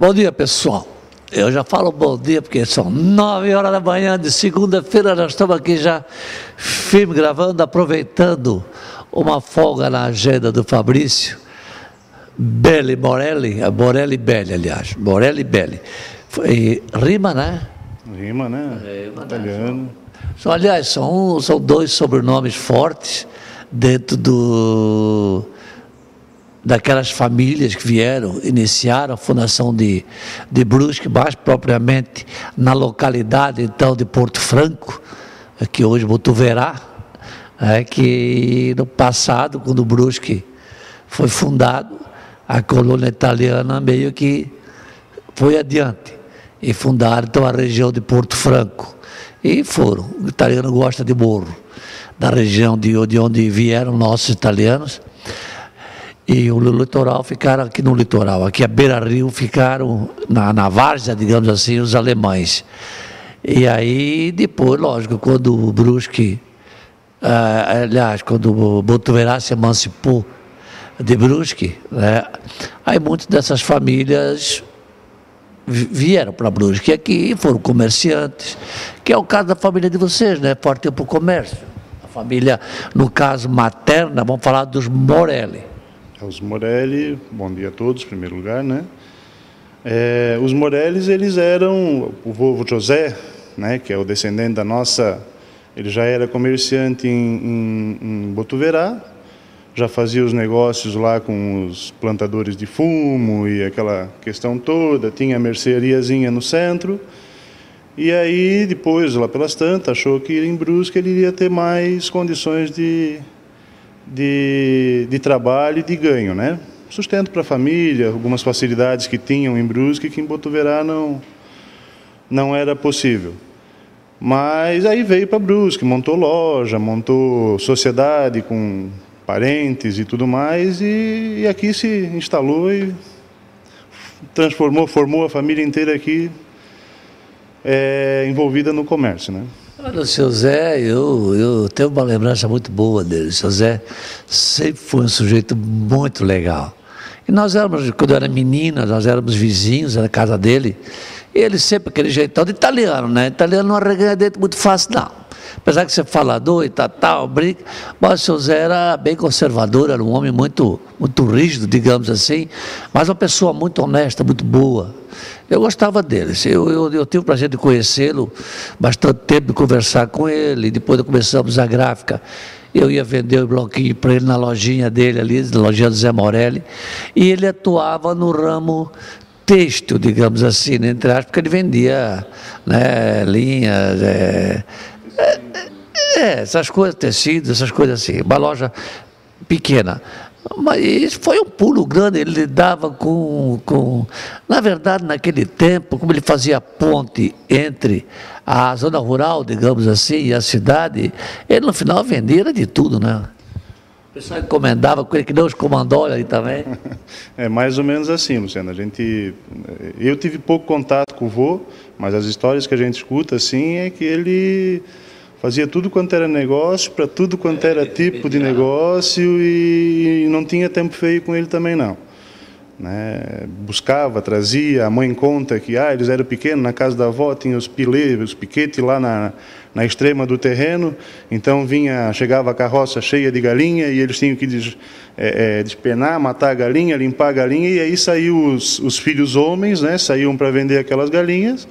Bom dia, pessoal. Eu já falo bom dia porque são 9 horas da manhã de segunda-feira. Nós estamos aqui já firme gravando, aproveitando uma folga na agenda do Fabrício Belli Morelli, Morelli Belli, aliás, Morelli Belli. Rima, né? Rima, né? Italiano. Aliás, são dois sobrenomes fortes dentro daquelas famílias que vieram, iniciaram a fundação de Brusque, mais propriamente na localidade então de Porto Franco, que hoje Botuverá, que no passado, quando Brusque foi fundado, a colônia italiana meio que foi adiante e fundaram então a região de Porto Franco. E foram, o italiano gosta de morro, da região de onde vieram nossos italianos. E o litoral ficaram aqui no litoral, aqui a beira-rio ficaram na várzea, digamos assim, os alemães. E aí depois, lógico, quando o Brusque, aliás, quando o Botuverá se emancipou de Brusque, né, aí muitas dessas famílias vieram para Brusque aqui, foram comerciantes, que é o caso da família de vocês, né, partiu para o comércio. A família, no caso materna, vamos falar dos Morelli. Os Morelli, bom dia a todos, em primeiro lugar, né? Os Morellis, eles eram, o vovô José, né, que é o descendente da nossa, ele já era comerciante em Botuverá, já fazia os negócios lá com os plantadores de fumo e aquela questão toda, tinha a merceariazinha no centro, e aí depois, lá pelas tantas, achou que em Brusque ele iria ter mais condições de trabalho e de ganho, né? Sustento para a família, algumas facilidades que tinham em Brusque que em Botuverá não era possível. Mas aí veio para Brusque, montou loja, montou sociedade com parentes e tudo mais, e aqui se instalou e formou a família inteira aqui envolvida no comércio, né? Olha, o seu Zé, eu tenho uma lembrança muito boa dele. O seu Zé sempre foi um sujeito muito legal. E nós éramos, quando eu era menina, nós éramos vizinhos na casa dele, e ele sempre aquele jeitão de italiano, né? Italiano não arreganha dentro muito fácil, não. Apesar que você falador e tal, brinca, mas o seu Zé era bem conservador, era um homem muito, muito rígido, digamos assim, mas uma pessoa muito honesta, muito boa. Eu gostava dele, eu tive o prazer de conhecê-lo, bastante tempo de conversar com ele, depois começamos a gráfica, eu ia vender o bloquinho para ele na lojinha dele ali, na lojinha do Zé Morelli, e ele atuava no ramo têxtil, digamos assim, né, entre aspas, porque ele vendia, né, linhas, essas coisas, tecidos, essas coisas assim, uma loja pequena. Mas foi um pulo grande, ele lidava com... Na verdade, naquele tempo, como ele fazia ponte entre a zona rural, digamos assim, e a cidade, ele no final vendia de tudo, né? O pessoal encomendava com ele, que nem os comandóis ali também. É mais ou menos assim, Luciano. Eu tive pouco contato com o vô, mas as histórias que a gente escuta, assim, é que ele fazia tudo quanto era negócio, para tudo quanto era tipo de negócio, e não tinha tempo feio com ele também, não. Né? Buscava, trazia, a mãe conta que eles eram pequenos, na casa da avó tinha os piquetes lá na extrema do terreno, então chegava a carroça cheia de galinha e eles tinham que despenar, matar a galinha, limpar a galinha, e aí saíam os filhos homens, né? Saíam para vender aquelas galinhas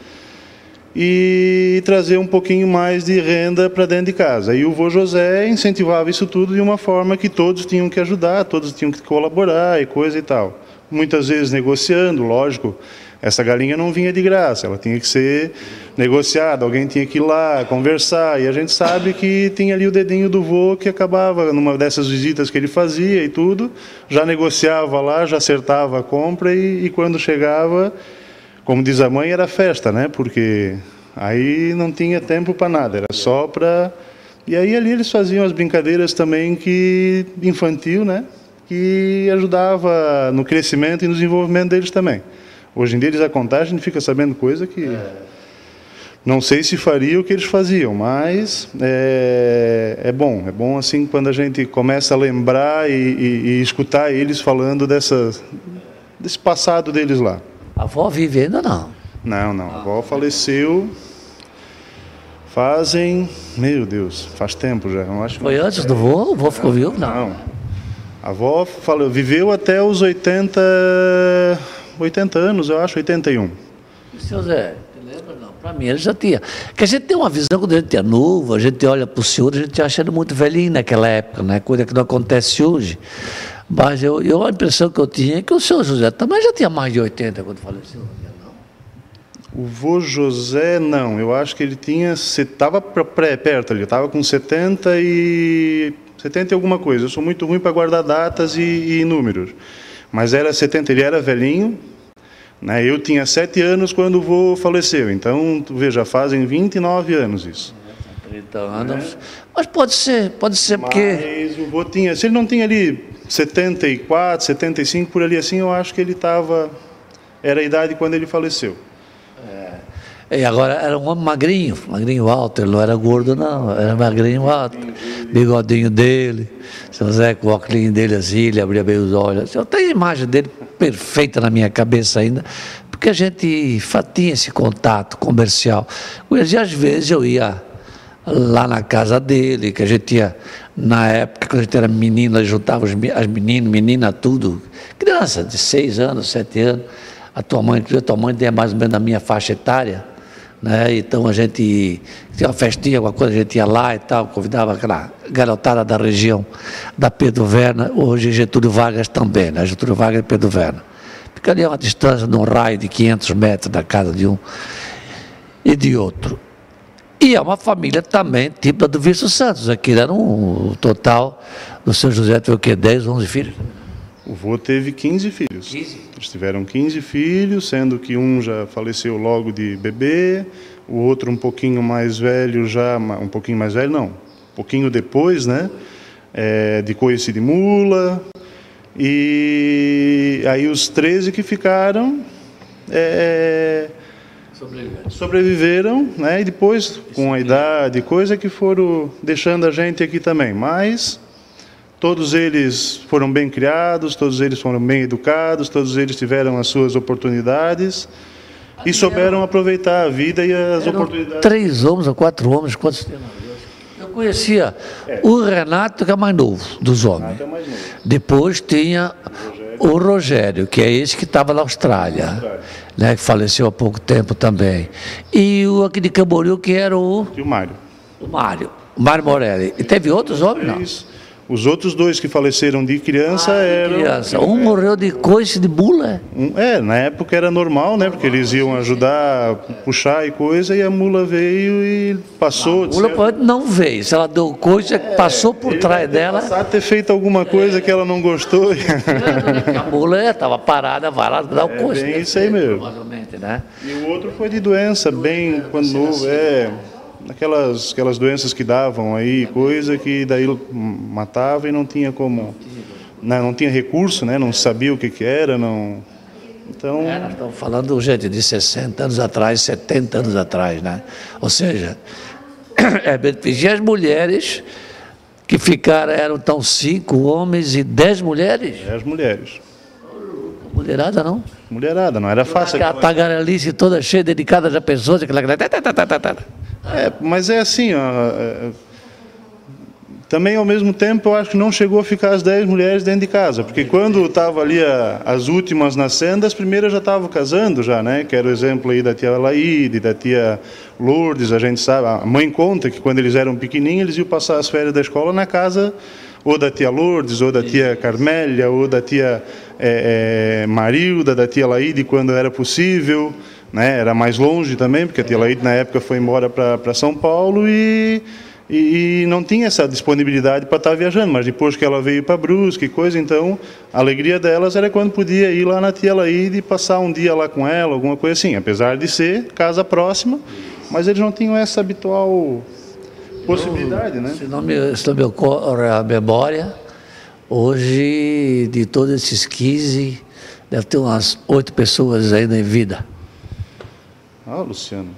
e trazer um pouquinho mais de renda para dentro de casa. E o vô José incentivava isso tudo de uma forma que todos tinham que ajudar, todos tinham que colaborar e coisa e tal. Muitas vezes negociando, lógico, essa galinha não vinha de graça, ela tinha que ser negociada, alguém tinha que ir lá conversar, e a gente sabe que tinha ali o dedinho do vô que acabava, numa dessas visitas que ele fazia e tudo, já negociava lá, já acertava a compra, e quando chegava, como diz a mãe, era festa, né? Porque aí não tinha tempo para nada, era só para... E aí ali eles faziam as brincadeiras também infantil, né? Que ajudava no crescimento e no desenvolvimento deles também. Hoje em dia eles a contar, a gente fica sabendo coisa que não sei se faria o que eles faziam, mas é bom assim quando a gente começa a lembrar e escutar eles falando desse passado deles lá. A avó vive ainda não? Não, não. A avó faleceu fazem... Meu Deus, faz tempo já. Eu acho que Foi antes do vô? O vô ficou vivo? não. A avó viveu até os 80 anos, eu acho, 81. E o seu Zé? Você lembra? Não. Para mim ele já tinha. Porque a gente tem uma visão, quando a gente é novo, a gente olha para o senhor, a gente acha ele muito velhinho naquela época, né? Coisa que não acontece hoje. Mas a impressão que eu tinha é que o senhor José também já tinha mais de 80 quando faleceu. O vô José, não. Eu acho que ele tinha... Estava perto ali, estava com 70 e alguma coisa. Eu sou muito ruim para guardar datas e números. Mas era 70, ele era velhinho, né? Eu tinha 7 anos quando o vô faleceu. Então, tu vê, já fazem 29 anos isso. 30 anos. Mas pode ser porque... Mas o vô tinha... Se ele não tinha ali 74, 75, por ali assim, eu acho que ele estava... Era a idade quando ele faleceu. E agora era um homem magrinho alto, ele não era gordo não, era magrinho alto, bigodinho dele, seu Zé com o óculos dele assim, ele abria bem os olhos. Eu tenho a imagem dele perfeita na minha cabeça ainda, porque a gente tinha esse contato comercial. E às vezes eu ia lá na casa dele, que a gente ia, na época, quando a gente era menino, juntava as meninas, tudo, criança de 6 anos, 7 anos, a tua mãe tem mais ou menos a minha faixa etária, né? Então a gente tinha uma festinha, alguma coisa, a gente ia lá e tal, convidava aquela garotada da região da Pedro Werner, hoje Getúlio Vargas também, né? Getúlio Vargas e Pedro Werner. Fica ali a uma distância de um raio de 500 metros da casa de um e de outro. E é uma família também, tipo a do Vício Santos, aqui era um total, do seu José teve o quê? 10, 11 filhos? O vô teve 15 filhos. 15? Eles tiveram 15 filhos, sendo que um já faleceu logo de bebê, o outro um pouquinho mais velho um pouquinho mais velho não, um pouquinho depois, né, de coice de mula, e aí os 13 que ficaram sobreviveram, né, e depois, com a idade e coisa, que foram deixando a gente aqui também, mas... Todos eles foram bem criados, todos eles foram bem educados, todos eles tiveram as suas oportunidades e souberam aproveitar a vida e as oportunidades. 3 homens ou 4 homens, quantos tem? Eu conhecia o Renato, que é mais novo dos homens. É mais novo. Depois tinha o Rogério, que é esse que estava na Austrália, né, que faleceu há pouco tempo também. E o aqui de Camboriú, que era E o Mário. O Mário Morelli. E teve outros homens, não? Os outros 2 que faleceram de criança eram... Um morreu de coice de mula. Na época era normal, né? Porque eles iam ajudar a puxar e coisa, e a mula veio e passou... A mula não veio, se ela deu coice, passou por trás dela... Passar ter feito alguma coisa que ela não gostou. A mula estava parada, vai lá dar o coice. Bem isso aí mesmo. Provavelmente, né? E o outro foi de doença, bem quando novo, aquelas doenças que davam aí, coisa que daí matava e não tinha como, não tinha recurso, né? Não sabia o que era, não. Então. Nós estamos falando, gente, de 60 anos atrás, 70 anos atrás, né? Ou seja, e as mulheres que ficaram, eram então 5 homens e 10 mulheres? 10 mulheres. Mulherada não? Mulherada, não era fácil. A tagarelice toda cheia, dedicada já pessoas, mas é assim, também ao mesmo tempo eu acho que não chegou a ficar as 10 mulheres dentro de casa, porque quando estava ali as últimas nascendo, as primeiras já estavam casando já, né? Que era o exemplo aí da tia Laíde, da tia Lourdes, a gente sabe, a mãe conta que quando eles eram pequenininhos, eles iam passar as férias da escola na casa ou da tia Lourdes, ou da tia Carmélia, ou da tia Marilda, da tia Laíde, quando era possível, né? Era mais longe também, porque a tia Laíde na época foi embora para São Paulo e não tinha essa disponibilidade para estar viajando, mas depois que ela veio para Brusque e coisa, então a alegria delas era quando podia ir lá na tia Laíde e passar um dia lá com ela, alguma coisa assim, apesar de ser casa próxima, mas eles não tinham essa habitual possibilidade, né? Se não me ocorre a memória, hoje, de todos esses 15, deve ter umas 8 pessoas ainda em vida. Luciano.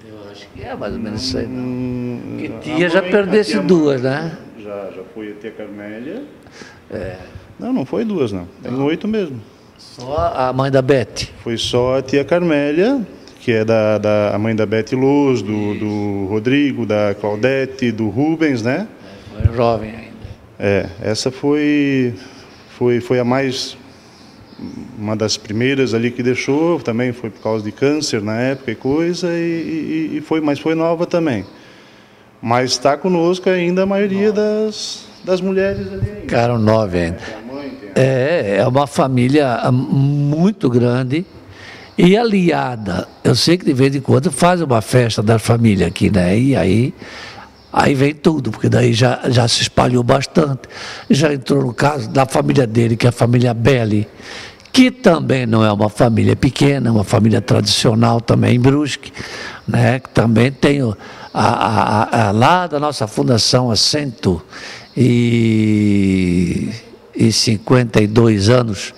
Eu acho que é mais ou menos isso aí, não. Que tia já perdesse 2, né? Já foi a tia Carmélia. Não foi 2, não. Tem 8 mesmo. Só a mãe da Beth? Foi só a tia Carmélia, que é a mãe da Beth Luz, do Rodrigo, da Claudete, do Rubens, né? Foi jovem ainda. Essa foi a mais... uma das primeiras ali que deixou, também foi por causa de câncer na época e coisa, mas foi nova também. Mas está conosco ainda a maioria das mulheres ali ainda. Ficaram 9 ainda. É uma família muito grande e aliada. Eu sei que de vez em quando faz uma festa da família aqui, né? E aí vem tudo, porque daí já se espalhou bastante. Já entrou no caso da família dele, que é a família Belli, que também não é uma família pequena, é uma família tradicional também em Brusque, né? Que também tem lá da nossa fundação há 152 anos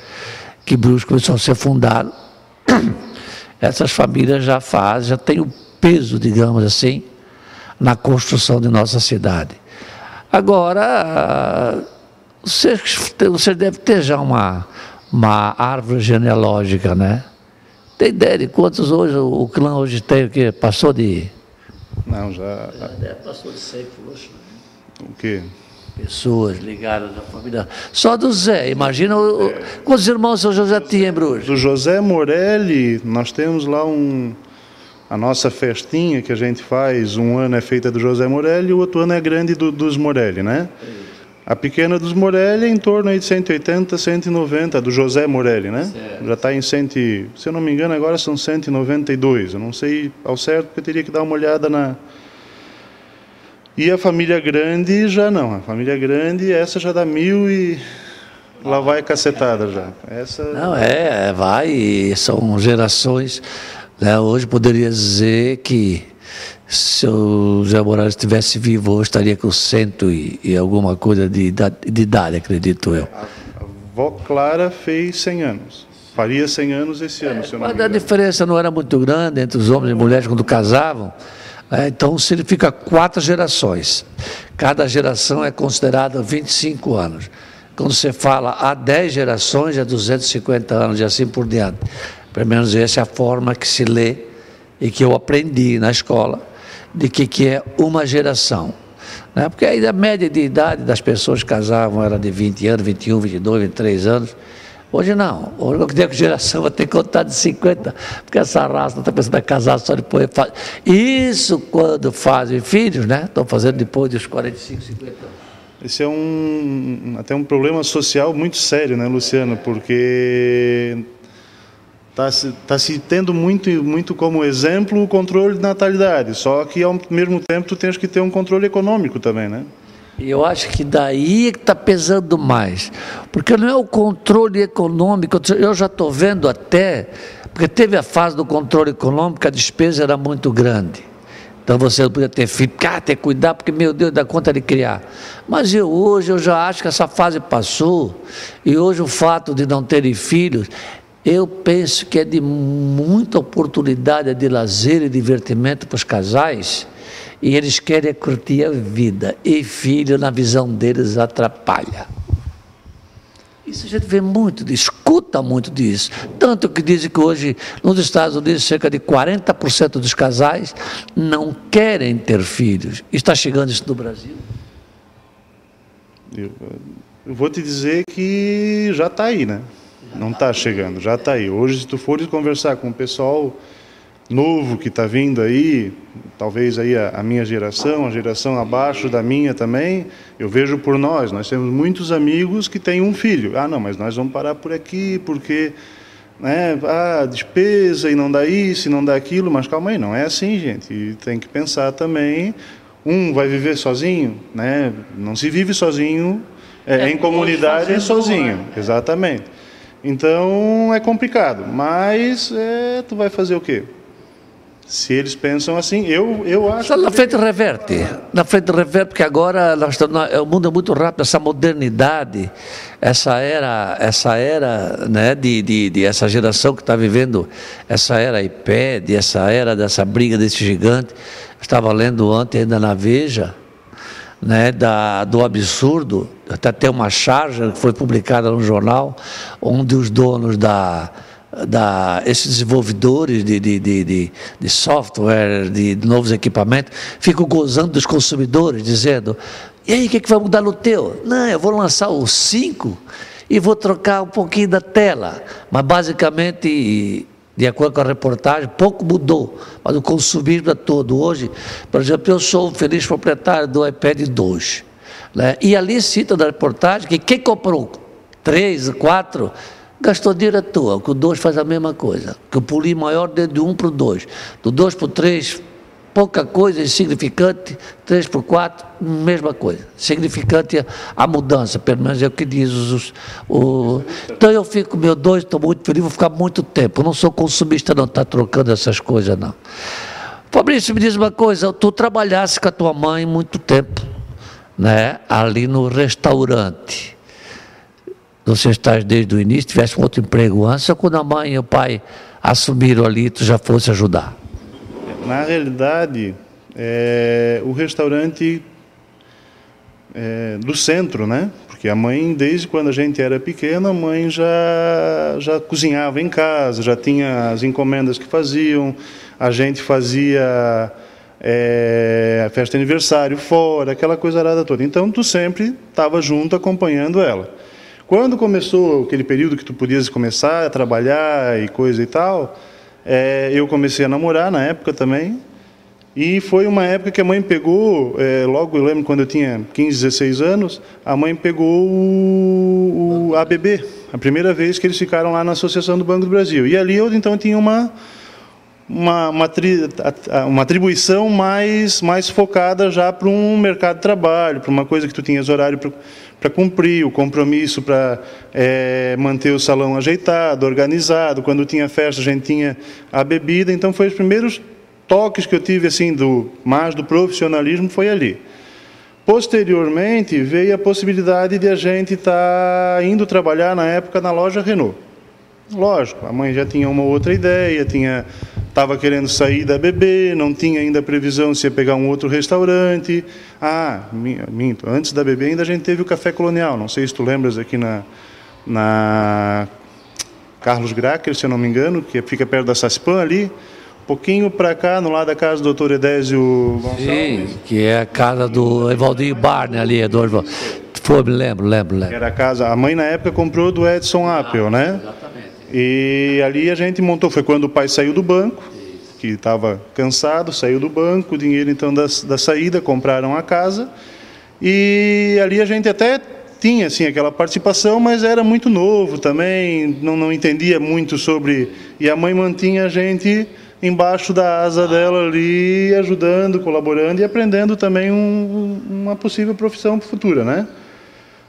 que Brusque começou a ser fundado. Essas famílias já têm o peso, digamos assim, na construção de nossa cidade. Agora, você deve ter já uma árvore genealógica, né? Tem ideia de quantos hoje o clã hoje tem? O quê? Passou de... Não, já passou de 100 fluxos. O quê? Pessoas ligadas à família. Só do Zé, imagina quantos irmãos o seu José tinha em Bruges? Do José Morelli, nós temos lá a nossa festinha que a gente faz, um ano é feita do José Morelli e o outro ano é grande dos Morelli, né? A pequena dos Morelli é em torno aí de 180, 190, do José Morelli, né? Certo. Já está em se eu não me engano agora são 192, eu não sei ao certo porque eu teria que dar uma olhada na... E a família grande já não, a família grande essa já dá 1000 e lá vai cacetada já. Essa... Não, vai, são gerações, né? Hoje poderia dizer que se o Zé Moraes estivesse vivo hoje estaria com 100 e alguma coisa de idade, acredito eu. A avó Clara fez 100 anos, faria 100 anos esse ano, se eu não me engano. Mas a diferença não era muito grande entre os homens e mulheres quando casavam. Então significa 4 gerações. Cada geração é considerada 25 anos. Quando você fala há 10 gerações, é 250 anos e assim por diante. Pelo menos essa é a forma que se lê e que eu aprendi na escola de que é uma geração. Né? Porque aí a média de idade das pessoas que casavam era de 20 anos, 21, 22, 23 anos. Hoje não, hoje eu tenho que geração vai ter que contar de 50, porque essa raça não está pensando em casar só depois. Isso quando fazem filhos, né? Estão fazendo depois dos 45, 50 anos. Esse é até um problema social muito sério, né, Luciano? Porque está se tendo muito como exemplo o controle de natalidade, só que ao mesmo tempo tu tens que ter um controle econômico também, né? E eu acho que daí é que está pesando mais, porque não é o controle econômico, eu já estou vendo até, porque teve a fase do controle econômico, a despesa era muito grande, então você não podia ter filho, ter que cuidar, porque meu Deus, dá conta de criar, mas hoje eu já acho que essa fase passou, e hoje o fato de não terem filhos, eu penso que é de muita oportunidade de lazer e divertimento para os casais, e eles querem curtir a vida, e filho, na visão deles, atrapalha. Isso a gente vê muito, escuta muito disso. Tanto que dizem que hoje, nos Estados Unidos, cerca de 40% dos casais não querem ter filhos. Está chegando isso no Brasil? Eu vou te dizer que já está aí, né? Não está chegando, já está aí. Hoje, se tu fores conversar com o pessoal novo que está vindo aí, talvez aí a minha geração, a geração abaixo da minha também, eu vejo por nós temos muitos amigos que têm um filho. Não, mas nós vamos parar por aqui, porque né, despesa e não dá isso e não dá aquilo, mas calma aí, não é assim, gente. E tem que pensar também, vai viver sozinho, né? Não se vive sozinho, em comunidade é sozinho, exatamente. Então é complicado, mas tu vai fazer o quê? Se eles pensam assim, eu acho... Na frente reverte, porque agora o mundo é muito rápido, essa modernidade, essa era né, essa geração que está vivendo, essa era iPad, essa era dessa briga desse gigante. Estava lendo ontem ainda na Veja, né, do absurdo. Até tem uma charge que foi publicada no jornal, onde os donos esses desenvolvedores de software, de novos equipamentos, ficam gozando dos consumidores, dizendo: e aí, o que vai mudar no teu? Não, eu vou lançar o 5 e vou trocar um pouquinho da tela. Mas, basicamente, de acordo com a reportagem, pouco mudou, mas o consumismo é todo. Hoje, por exemplo, eu sou um feliz proprietário do iPad 2, né? E ali cita na reportagem que quem comprou 3, 4, gastou dinheiro à toa, que o 2 faz a mesma coisa, que o polir maior desde o 1 para o 2, do 2 para o 3, pouca coisa, insignificante, 3 por 4, mesma coisa. Significante a mudança, pelo menos é o que diz Então eu fico, meu Deus, estou muito feliz, vou ficar muito tempo. Eu não sou consumista não, está trocando essas coisas não. Fabrício, me diz uma coisa, tu trabalhasse com a tua mãe muito tempo, né, ali no restaurante. Você estás desde o início, tivesse um outro emprego antes, ou quando a mãe e o pai assumiram ali, tu já fosse ajudar? Na realidade, o restaurante do centro, né? Porque a mãe, desde quando a gente era pequena, a mãe já cozinhava em casa, já tinha as encomendas que faziam, a gente fazia a festa de aniversário fora, aquela coisa arada toda. Então, tu sempre estava junto acompanhando ela. Quando começou aquele período que tu podias começar a trabalhar e coisa e tal, eu comecei a namorar na época também, e foi uma época que a mãe pegou, logo eu lembro quando eu tinha 15, 16 anos, a mãe pegou o ABB, a primeira vez que eles ficaram lá na Associação do Banco do Brasil. E ali eu então tinha uma atribuição mais focada já para um mercado de trabalho, para uma coisa que tu tinhas horário para cumprir, o compromisso para manter o salão ajeitado, organizado. Quando tinha festa, a gente tinha a bebida. Então, foi os primeiros toques que eu tive assim mais do profissionalismo, foi ali. Posteriormente, veio a possibilidade de a gente estar indo trabalhar, na época, na loja Renault. Lógico, a mãe já tinha uma outra ideia, estava querendo sair da BB, não tinha ainda previsão se ia pegar um outro restaurante. Minto, antes da BB ainda a gente teve o Café Colonial, não sei se tu lembras, aqui na Carlos Gracker, se eu não me engano, que fica perto da Saspan ali, um pouquinho para cá, no lado da casa do Dr. Edésio Gonçalves. Sim, que é a casa do Evaldinho Barney ali, Eduardo. Lembro. Era a casa, a mãe na época comprou do Edson Appel, né? Exatamente. E ali a gente montou, foi quando o pai saiu do banco, que estava cansado, saiu do banco, o dinheiro então da saída, compraram a casa, e ali a gente até tinha assim, aquela participação, mas era muito novo também, não entendia muito sobre, e a mãe mantinha a gente embaixo da asa dela ali, ajudando, colaborando e aprendendo também uma possível profissão futura, né?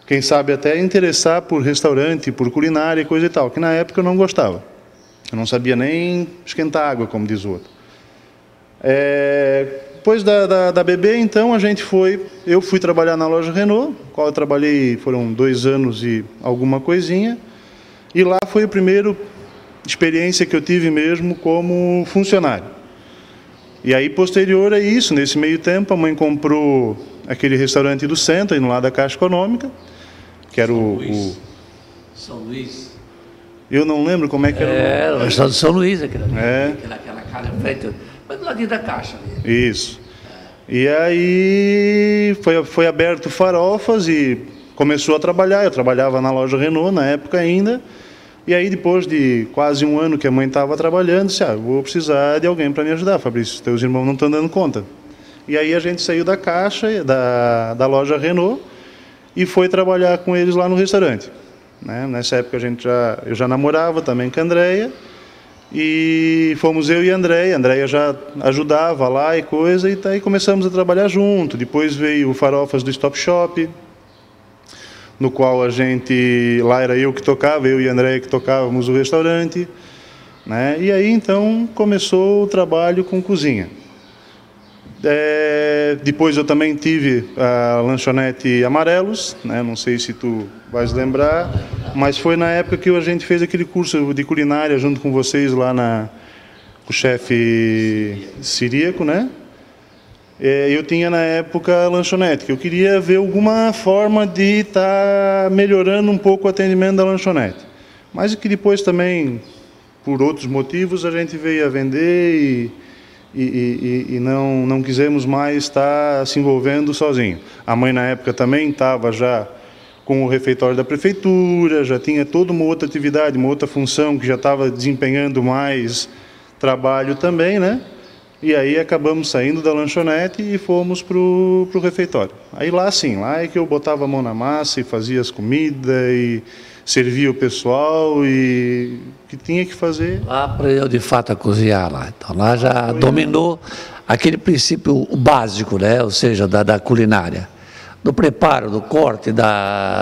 Quem sabe até interessar por restaurante, por culinária e coisa e tal, que na época eu não gostava. Eu não sabia nem esquentar água, como diz o outro. Depois da BB, então, eu fui trabalhar na loja Renault, qual eu trabalhei, foram 2 anos e alguma coisinha, e lá foi a primeira experiência que eu tive mesmo como funcionário. E aí, posterior a isso, nesse meio tempo, a mãe comprou aquele restaurante do centro, no lado da Caixa Econômica, que era São Luís. Eu não lembro como é que era. O restaurante de São Luís, aquela cara feita, mas do ladinho da Caixa ali. Isso. E aí foi aberto Farofas e começou a trabalhar. Eu trabalhava na loja Renault na época ainda. E aí, depois de quase 1 ano que a mãe estava trabalhando, disse: vou precisar de alguém para me ajudar, Fabrício, teus irmãos não estão dando conta. E aí a gente saiu da Caixa, da loja Renault, e foi trabalhar com eles lá no restaurante. Né? Nessa época eu já namorava também com a Andréia, e fomos eu e a Andréia já ajudava lá e coisa, e aí começamos a trabalhar junto. Depois veio o Farofas do Stop Shop, no qual lá era eu que tocava, eu e a Andréia que tocávamos o restaurante, né? E aí então começou o trabalho com cozinha. Depois eu também tive a lanchonete Amarelos, né? Não sei se tu vais lembrar, mas foi na época que a gente fez aquele curso de culinária junto com vocês lá com o chefe Siríaco, né? eu tinha na época a lanchonete, que eu queria ver alguma forma de estar melhorando um pouco o atendimento da lanchonete. Mas que depois também, por outros motivos, a gente veio a vender e não quisemos mais estar se envolvendo sozinho. A mãe na época também estava já com o refeitório da prefeitura, já tinha toda uma outra atividade, uma outra função que já estava desempenhando mais trabalho também, né? E aí acabamos saindo da lanchonete e fomos para o refeitório. Aí lá sim, lá é que eu botava a mão na massa e fazia as comidas e servia o pessoal e que tinha que fazer. Lá aprendeu de fato a cozinhar lá. Então lá já dominou aquele princípio básico, né? Ou seja, da culinária. Do preparo, do corte,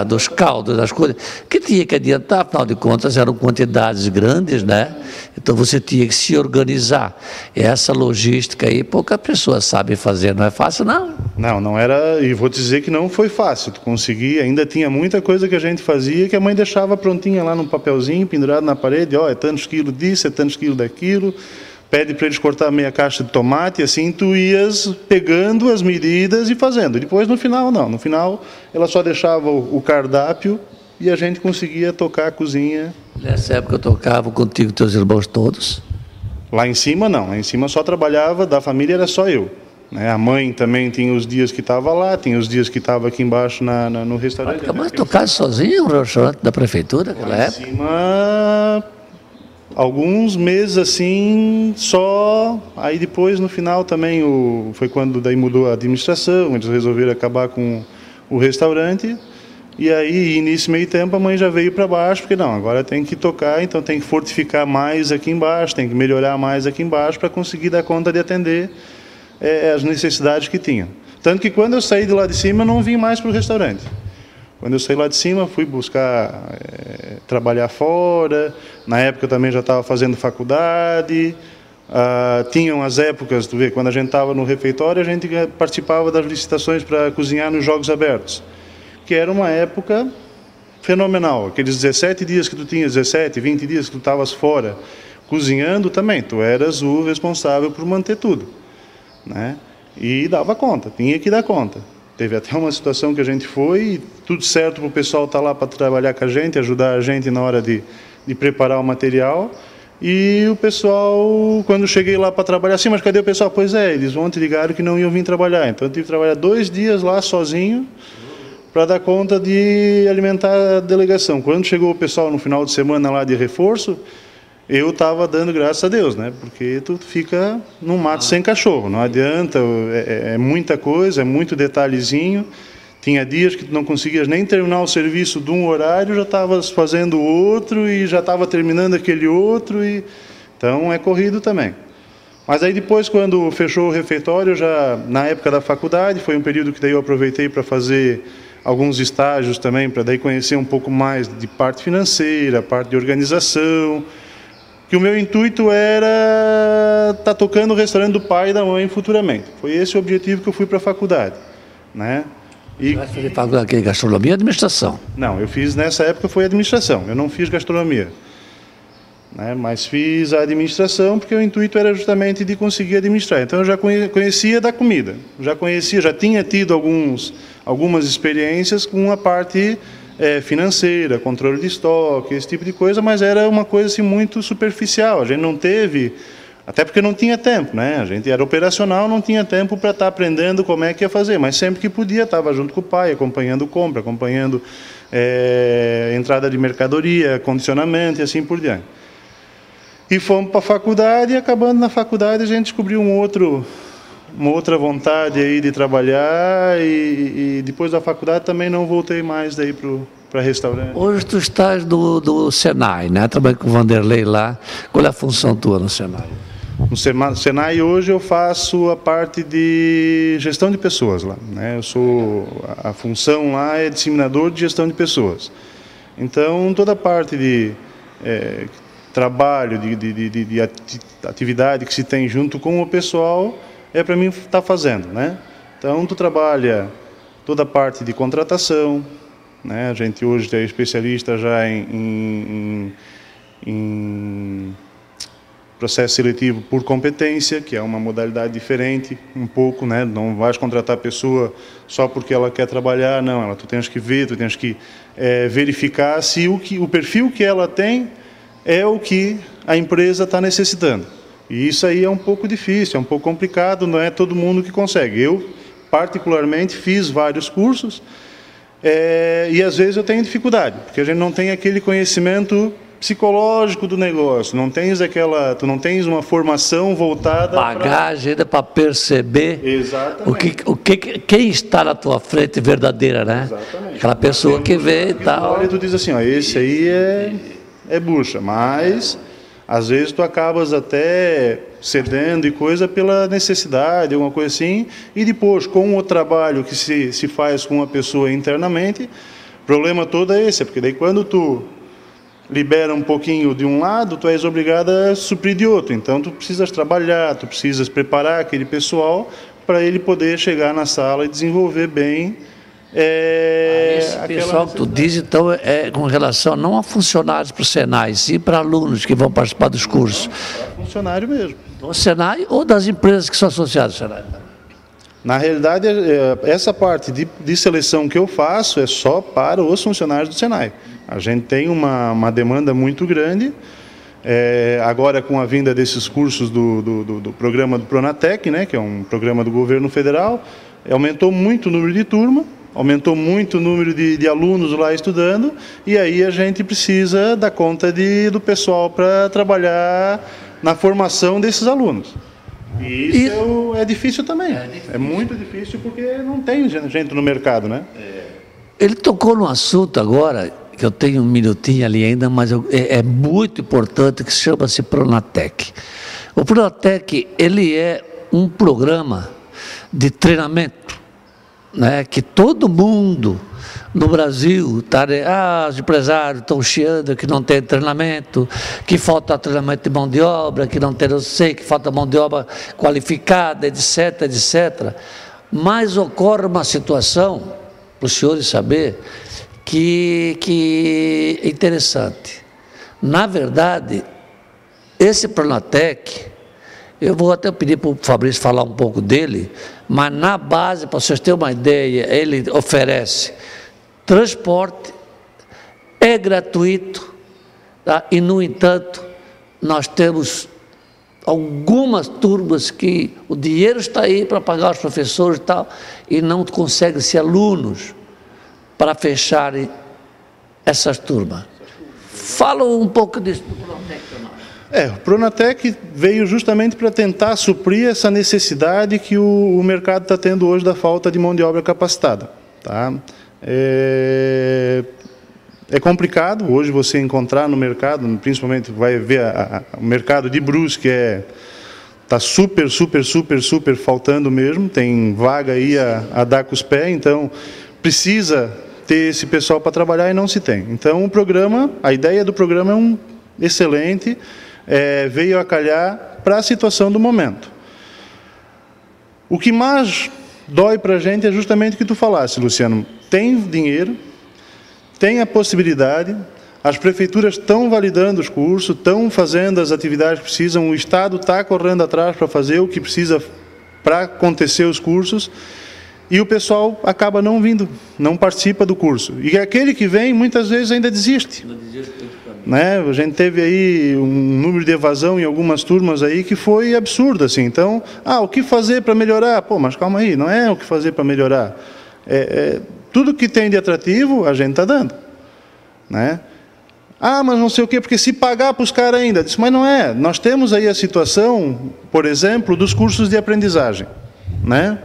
dos caldos, das coisas, que tinha que adiantar, afinal de contas eram quantidades grandes, né? Então você tinha que se organizar. E essa logística aí, poucas pessoas sabem fazer, não é fácil não? Não era, e vou te dizer que não foi fácil, tu consegui, ainda tinha muita coisa que a gente fazia que a mãe deixava prontinha lá num papelzinho, pendurado na parede, ó, é tantos quilos disso, é tantos quilos daquilo, pede para eles cortar meia caixa de tomate, e assim tu ias pegando as medidas e fazendo. Depois, no final, não. No final, ela só deixava o cardápio e a gente conseguia tocar a cozinha. Nessa época eu tocava contigo e teus irmãos todos? Lá em cima, não. Lá em cima só trabalhava, da família era só eu. Né? A mãe também tinha os dias que estava lá, tinha os dias que estava aqui embaixo no restaurante. Mas tocasse sozinho no restaurante da prefeitura naquela época? Lá em cima... Alguns meses assim, só, aí depois no final também, foi quando daí mudou a administração, eles resolveram acabar com o restaurante, e aí nesse meio tempo a mãe já veio para baixo, porque não, agora tem que tocar, então tem que fortificar mais aqui embaixo, tem que melhorar mais aqui embaixo para conseguir dar conta de atender as necessidades que tinham. Tanto que quando eu saí de lá de cima, eu não vim mais para o restaurante. Quando eu saí lá de cima, fui buscar trabalhar fora. Na época eu também já estava fazendo faculdade. Tinham as épocas, tu vê, quando a gente estava no refeitório, a gente participava das licitações para cozinhar nos Jogos Abertos, que era uma época fenomenal. Aqueles 17 dias que tu tinhas, 17, 20 dias que tu estavas fora cozinhando também, tu eras o responsável por manter tudo, né? E dava conta, tinha que dar conta. Teve até uma situação que a gente foi, tudo certo para o pessoal estar lá para trabalhar com a gente, ajudar a gente na hora de preparar o material. E o pessoal, quando eu cheguei lá para trabalhar, assim, mas cadê o pessoal? Pois é, eles ontem ligaram que não iam vir trabalhar. Então eu tive que trabalhar 2 dias lá sozinho para dar conta de alimentar a delegação. Quando chegou o pessoal no final de semana lá de reforço, eu estava dando graças a Deus, né? Porque tu fica num mato sem cachorro, não adianta, é muita coisa, é muito detalhezinho. Tinha dias que tu não conseguias nem terminar o serviço de um horário, já estavas fazendo outro e já estava terminando aquele outro, então é corrido também. Mas aí depois, quando fechou o refeitório, já na época da faculdade, foi um período que daí eu aproveitei para fazer alguns estágios também, para daí conhecer um pouco mais de parte financeira, parte de organização, que o meu intuito era estar tocando o restaurante do pai e da mãe futuramente. Foi esse o objetivo que eu fui para a faculdade, né? Você vai fazer faculdade de gastronomia ou administração? Não, eu fiz nessa época foi administração, eu não fiz gastronomia, né? Mas fiz a administração porque o intuito era justamente de conseguir administrar. Então eu já conhecia da comida, já tinha tido algumas experiências com a parte financeira, controle de estoque, esse tipo de coisa, mas era uma coisa assim, muito superficial. A gente não teve, até porque não tinha tempo, né? A gente era operacional, não tinha tempo para estar aprendendo como é que ia fazer, mas sempre que podia estava junto com o pai, acompanhando compra, acompanhando entrada de mercadoria, condicionamento e assim por diante. E fomos para a faculdade, e acabando na faculdade a gente descobriu uma outra vontade aí de trabalhar, e depois da faculdade também não voltei mais daí para restaurante. Hoje tu estás do Senai, né? Trabalhando com o Vanderlei lá. Qual é a função tua no Senai? No Senai hoje eu faço a parte de gestão de pessoas lá, né? A função lá é disseminador de gestão de pessoas. Então toda a parte de trabalho, de atividade que se tem junto com o pessoal é para mim estar fazendo, né? Então tu trabalha toda a parte de contratação, né? A gente hoje é especialista já em processo seletivo por competência, que é uma modalidade diferente, um pouco, né? Não vais contratar a pessoa só porque ela quer trabalhar, não. Tu tens que ver, tu tens que verificar se o perfil que ela tem é o que a empresa está necessitando. E isso aí é um pouco difícil, é um pouco complicado, não é todo mundo que consegue. Eu, particularmente, fiz vários cursos e às vezes eu tenho dificuldade, porque a gente não tem aquele conhecimento psicológico do negócio, tu não tens uma formação voltada bagagem ainda para perceber quem está na tua frente verdadeira, né? Exatamente. Aquela pessoa que vê e tal. Olha, tu diz assim, ó, esse aí é bucha, mas às vezes tu acabas até cedendo e coisa pela necessidade, alguma coisa assim, e depois com o trabalho que se faz com a pessoa internamente, o problema todo é esse, porque daí quando tu libera um pouquinho de um lado, tu és obrigado a suprir de outro. Então, tu precisas trabalhar, tu precisas preparar aquele pessoal para ele poder chegar na sala e desenvolver bem esse pessoal que tu diz, então, é com relação não a funcionários para o Senai, sim para alunos que vão participar dos cursos. Para funcionário mesmo. Do Senai ou das empresas que são associadas ao Senai? Na realidade, essa parte de seleção que eu faço é só para os funcionários do Senai. A gente tem uma demanda muito grande, agora com a vinda desses cursos do programa do Pronatec, né, que é um programa do governo federal, aumentou muito o número de turma, aumentou muito o número de alunos lá estudando, e aí a gente precisa dar conta do pessoal para trabalhar na formação desses alunos. E isso é difícil também, é muito difícil porque não tem gente no mercado, né? Ele tocou num assunto agora, que eu tenho um minutinho ali ainda, mas é muito importante, que chama-se Pronatec. O Pronatec, ele é um programa de treinamento, né, que todo mundo no Brasil os empresários estão chiando que não tem treinamento, que falta treinamento de mão de obra, que não tem, eu sei, que falta mão de obra qualificada, etc, etc. Mas ocorre uma situação, para os senhores saber, que é interessante. Na verdade, esse Pronatec, eu vou até pedir para o Fabrício falar um pouco dele, mas na base, para vocês terem uma ideia, ele oferece transporte, é gratuito, tá? E, no entanto, nós temos algumas turmas que o dinheiro está aí para pagar os professores e tal, e não conseguem ser alunos para fecharem essas turmas. Fala um pouco disso do Pronatec para nós. O Pronatec veio justamente para tentar suprir essa necessidade que o mercado está tendo hoje da falta de mão de obra capacitada. Tá? É complicado hoje você encontrar no mercado, principalmente vai ver o mercado de Brusque está super faltando mesmo, tem vaga aí a dar com os pés, então precisa ter esse pessoal para trabalhar e não se tem. Então a ideia do programa é excelente, veio a calhar para a situação do momento. O que mais dói para a gente é justamente o que tu falaste, Luciano. Tem dinheiro, tem a possibilidade, as prefeituras estão validando os cursos, estão fazendo as atividades que precisam, o Estado está correndo atrás para fazer o que precisa para acontecer os cursos, e o pessoal acaba não vindo, não participa do curso. E aquele que vem, muitas vezes, ainda desiste. Né? A gente teve aí um número de evasão em algumas turmas aí que foi absurdo, assim. Então, o que fazer para melhorar? Pô, mas calma aí, não é o que fazer para melhorar. Tudo que tem de atrativo, a gente está dando. Né? Mas não sei o quê, porque se pagar para os caras ainda. Disse, mas não é. Nós temos aí a situação, por exemplo, dos cursos de aprendizagem. Né?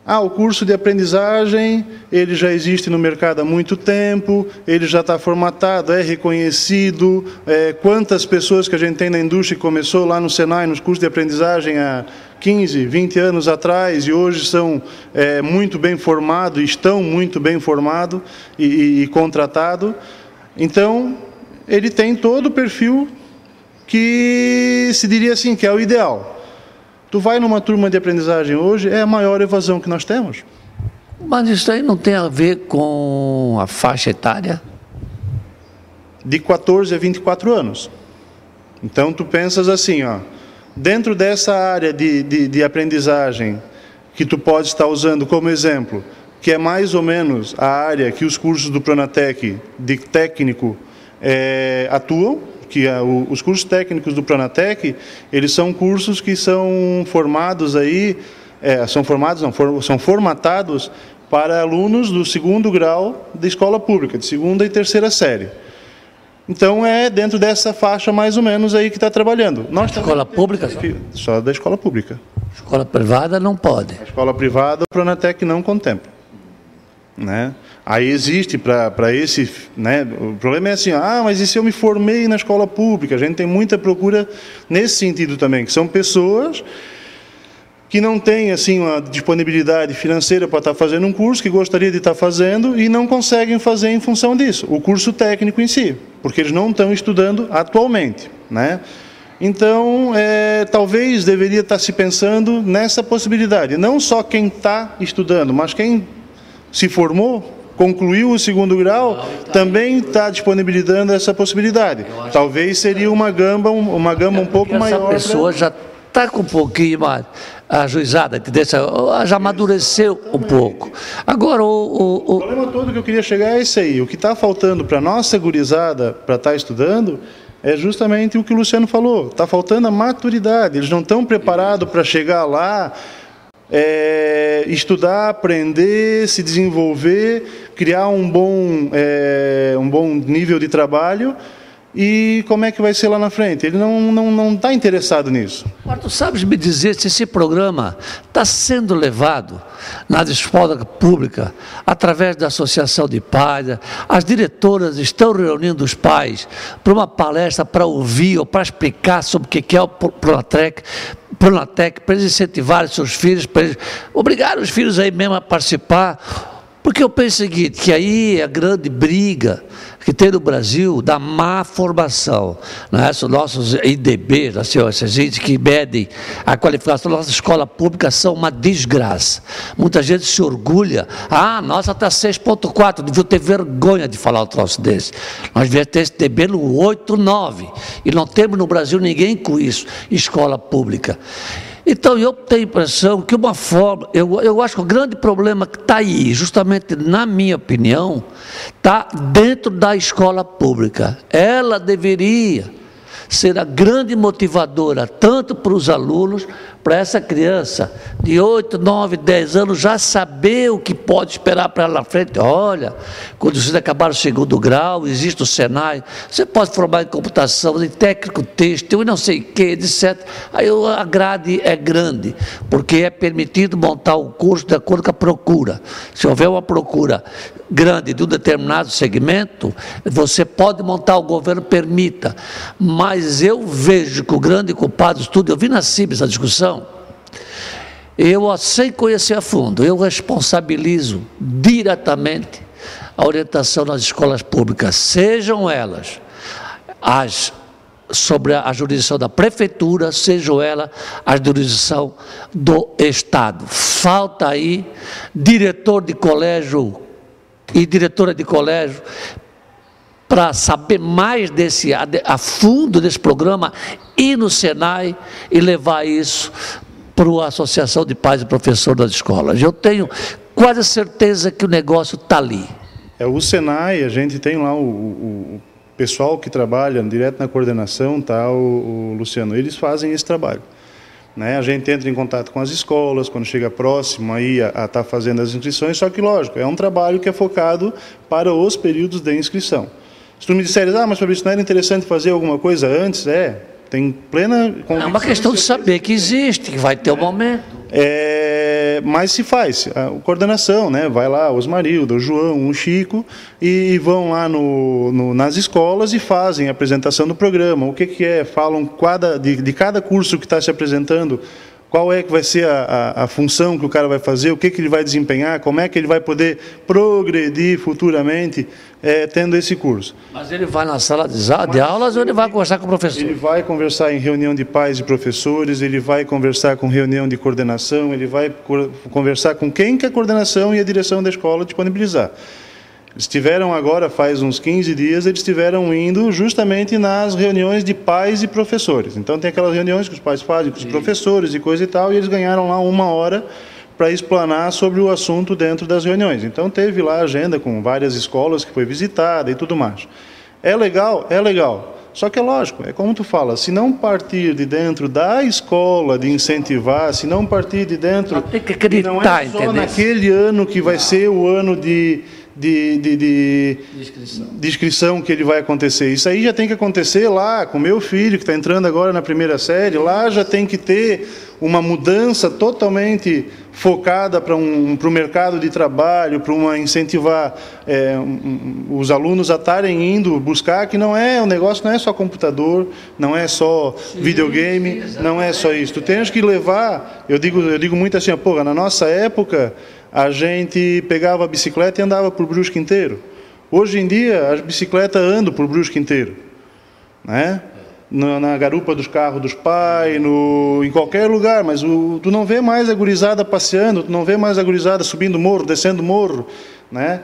O curso de aprendizagem, ele já existe no mercado há muito tempo, ele já está formatado, é reconhecido. Quantas pessoas que a gente tem na indústria que começou lá no Senai, nos cursos de aprendizagem há 15, 20 anos atrás, e hoje são muito bem formados, estão muito bem formados e contratados. Então, ele tem todo o perfil que se diria assim, que é o ideal. Tu vai numa turma de aprendizagem hoje, é a maior evasão que nós temos. Mas isso aí não tem a ver com a faixa etária? De 14 a 24 anos. Então, tu pensas assim, ó, dentro dessa área de aprendizagem que tu pode estar usando como exemplo, que é mais ou menos a área que os cursos do Pronatec de técnico atuam, que os cursos técnicos do Pronatec, eles são cursos que são formados aí, são formatados para alunos do 2º grau de escola pública, de 2ª e 3ª série. Então, é dentro dessa faixa, mais ou menos, aí que está trabalhando. Escola pública? Só da escola pública. Escola privada não pode. A escola privada, o Pronatec não contempla. Né? Aí existe para esse... Né? O problema é assim, mas e se eu me formei na escola pública? A gente tem muita procura nesse sentido também, que são pessoas que não têm assim, uma disponibilidade financeira para estar fazendo um curso, que gostaria de estar fazendo e não conseguem fazer em função disso, o curso técnico em si, porque eles não estão estudando atualmente. Né? Então, talvez deveria estar se pensando nessa possibilidade, não só quem está estudando, mas quem se formou, concluiu o 2º grau, também está disponibilizando essa possibilidade. Talvez seria uma gama um pouco maior. Essa pessoa já está com um pouquinho mais ajuizada, já amadureceu um pouco. Agora, o problema todo que eu queria chegar é esse aí. O que está faltando para a nossa gurizada para estar estudando é justamente o que o Luciano falou. Está faltando a maturidade. Eles não estão preparados para chegar lá, estudar, aprender, se desenvolver, criar um bom nível de trabalho. E como é que vai ser lá na frente? Ele não está interessado nisso. Mas tu sabes me dizer se esse programa está sendo levado nas escolas públicas, através da associação de pais, as diretoras estão reunindo os pais para uma palestra, para ouvir ou para explicar sobre o que é o Pronatec, para eles incentivarem seus filhos, para eles obrigarem os filhos aí mesmo a participar. Porque eu penso o seguinte, que aí é a grande briga que tem no Brasil da má formação. Né? Os nossos IDBs, assim, essas gente que medem a qualificação da nossa escola pública são uma desgraça. Muita gente se orgulha, nossa está 6.4, devia ter vergonha de falar um troço desse. Nós devíamos ter esse IDB no 8, 9, e não temos no Brasil ninguém com isso, escola pública. Então, eu tenho a impressão que uma forma, eu acho que o grande problema que está aí, justamente na minha opinião, está dentro da escola pública. Ela deveria ser a grande motivadora, tanto para os alunos, para essa criança de 8, 9, 10 anos, já saber o que pode esperar para ela na frente. Olha, quando vocês acabaram o 2º grau, existe o Senai, você pode formar em computação, em técnico têxtil, e não sei o que, etc. Aí a grade é grande, porque é permitido montar o curso de acordo com a procura. Se houver uma procura grande de um determinado segmento, você pode montar, o governo permita. Mas eu vejo que o grande culpado de tudo, eu vi na CIBS a discussão, eu, sem conhecer a fundo, eu responsabilizo diretamente a orientação nas escolas públicas, sejam elas sobre a jurisdição da prefeitura, sejam elas a jurisdição do Estado. Falta aí diretor de colégio e diretora de colégio para saber mais a fundo desse programa, ir no Senai e levar isso para a Associação de Pais e Professores das Escolas. Eu tenho quase certeza que o negócio está ali. O Senai, a gente tem lá o pessoal que trabalha direto na coordenação, tá, o Luciano, eles fazem esse trabalho. Né? A gente entra em contato com as escolas, quando chega próximo aí a estar fazendo as inscrições, só que, lógico, é um trabalho que é focado para os períodos de inscrição. Se tu me disseres, mas para isso não era interessante fazer alguma coisa antes, tem plena convicção. É uma questão de saber que existe, que vai ter um momento. Mas se faz, a coordenação, né? Vai lá, o Osmarildo, o João, o Chico, e vão lá nas escolas e fazem a apresentação do programa. O que é, falam de cada curso que está se apresentando, qual é que vai ser a função que o cara vai fazer, o que ele vai desempenhar, como é que ele vai poder progredir futuramente tendo esse curso. Mas ele vai na sala de aulas ou ele vai conversar com o professor? Ele vai conversar em reunião de pais e professores, ele vai conversar com reunião de coordenação, ele vai conversar com quem que a coordenação e a direção da escola disponibilizar. Eles estiveram agora, faz uns 15 dias, eles estiveram indo justamente nas reuniões de pais e professores. Então tem aquelas reuniões que os pais fazem com os professores e coisa e tal, e eles ganharam lá 1 hora para explanar sobre o assunto dentro das reuniões. Então teve lá a agenda com várias escolas que foi visitada e tudo mais. É legal? É legal. Só que é lógico, é como tu fala, se não partir de dentro da escola, de incentivar, se não partir de dentro... Tem que acreditar, não é só entendeu? naquele ano que vai ser o ano de inscrição que ele vai acontecer. Isso aí já tem que acontecer lá com meu filho, que está entrando agora na primeira série, lá já tem que ter uma mudança totalmente focada para o mercado de trabalho, para incentivar os alunos a estarem indo buscar, que não é, o negócio não é só computador, não é só videogame, não é só isso. Tu tens que levar, eu digo muito assim, porra, na nossa época, a gente pegava a bicicleta e andava por Brusque inteiro. Hoje em dia, as bicicletas andam por Brusque inteiro, né? Na garupa dos carros dos pais, em qualquer lugar, mas tu não vê mais a gurizada passeando, tu não vê mais a gurizada subindo morro, descendo morro, né?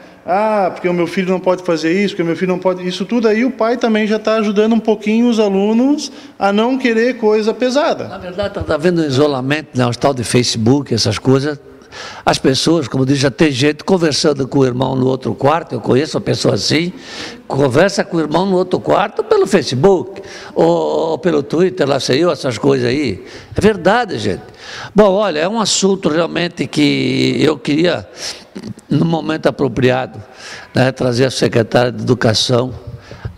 Porque o meu filho não pode fazer isso, porque o meu filho não pode... Isso tudo aí o pai também já está ajudando um pouquinho os alunos a não querer coisa pesada. Na verdade, está havendo um isolamento, né? Os tal de Facebook, essas coisas. As pessoas, como diz, já tem gente conversando com o irmão no outro quarto, eu conheço uma pessoa assim, conversa com o irmão no outro quarto pelo Facebook, ou pelo Twitter, lá sei eu, essas coisas aí. É verdade, gente. Bom, olha, é um assunto realmente que eu queria, no momento apropriado, né, trazer a secretária de Educação,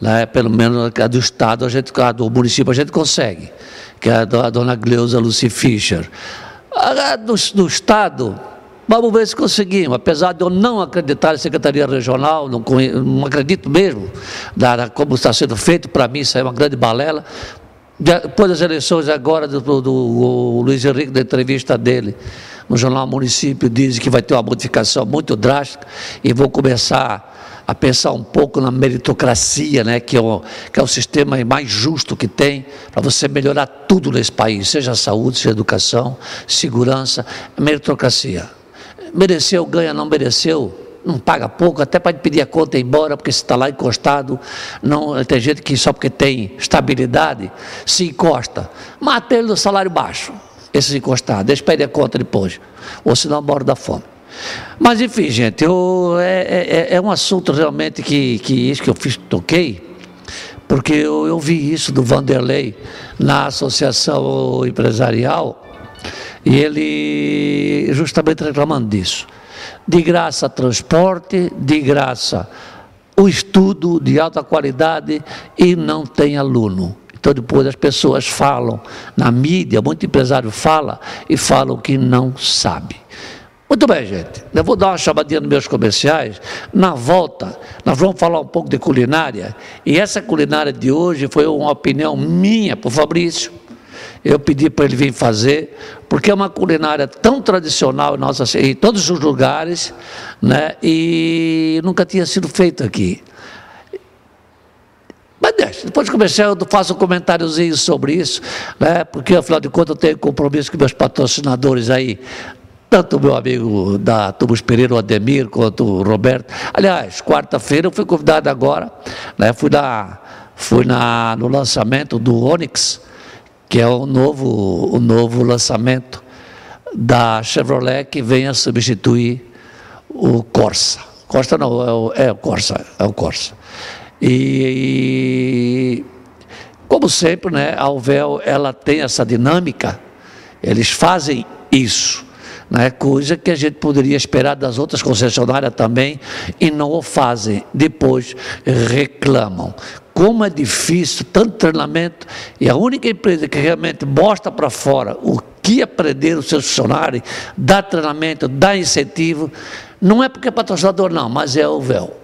né, pelo menos a do Estado, a do município a gente consegue, que é a dona Gleuza Lucy Fischer. Do Estado, vamos ver se conseguimos, apesar de eu não acreditar em Secretaria Regional, não acredito mesmo, como está sendo feito, para mim isso é uma grande balela. Depois das eleições agora do Luiz Henrique, da entrevista dele, no jornal Município, diz que vai ter uma modificação muito drástica e vou começar a pensar um pouco na meritocracia, né, que é o sistema mais justo que tem para você melhorar tudo nesse país, seja a saúde, seja a educação, segurança, meritocracia. Mereceu, ganha, não mereceu, não paga pouco, até pode pedir a conta e ir embora, porque se está lá encostado, não, tem gente que só porque tem estabilidade se encosta, mata ele no salário baixo, esses encostados, deixa pedir a conta depois, ou senão morre da fome. Mas enfim, gente, é um assunto realmente que isso que eu toquei, porque eu vi isso do Vanderlei na associação empresarial, e ele justamente reclamando disso. De graça transporte, de graça o estudo de alta qualidade e não tem aluno. Então depois as pessoas falam na mídia, muito empresário fala e falam que não sabe. Muito bem, gente, eu vou dar uma chamadinha nos meus comerciais, na volta nós vamos falar um pouco de culinária, e essa culinária de hoje foi uma opinião minha para o Fabrício, eu pedi para ele vir fazer, porque é uma culinária tão tradicional em todos os lugares, né, e nunca tinha sido feita aqui. Mas deixa, depois do comercial eu faço um comentáriozinho sobre isso, né, porque afinal de contas eu tenho compromisso com meus patrocinadores aí, tanto o meu amigo da Tubos Pereira, o Ademir, quanto o Roberto. Aliás, quarta-feira eu fui convidado agora, né, fui no lançamento do Onix, que é o novo lançamento da Chevrolet, que vem a substituir o Corsa. Corsa não, é o Corsa. E como sempre, né, a Auvel, ela tem essa dinâmica, eles fazem isso, né, coisa que a gente poderia esperar das outras concessionárias também, e não o fazem, depois reclamam. Como é difícil, tanto treinamento, e a única empresa que realmente mostra para fora o que aprender os seus funcionários, dá treinamento, dá incentivo, não é porque é patrocinador não, mas é a Auvel.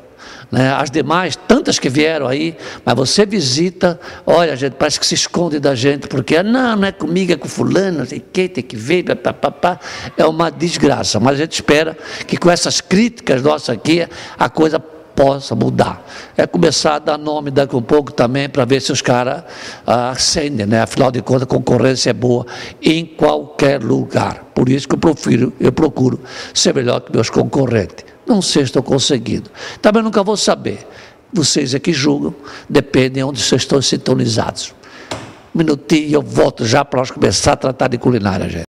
Né? As demais, tantas que vieram aí, mas você visita, olha, gente, parece que se esconde da gente, porque não é comigo, é com fulano, não sei quem, tem que ver, é uma desgraça, mas a gente espera que com essas críticas nossas aqui, a coisa possa mudar. É começar a dar nome daqui a um pouco também, para ver se os caras acendem, né? Afinal de contas, a concorrência é boa em qualquer lugar, por isso que eu procuro ser melhor que meus concorrentes. Não sei se estou conseguindo. Também nunca vou saber. Vocês é que julgam, depende de onde vocês estão sintonizados. Um minutinho, eu volto já para nós começar a tratar de culinária, gente.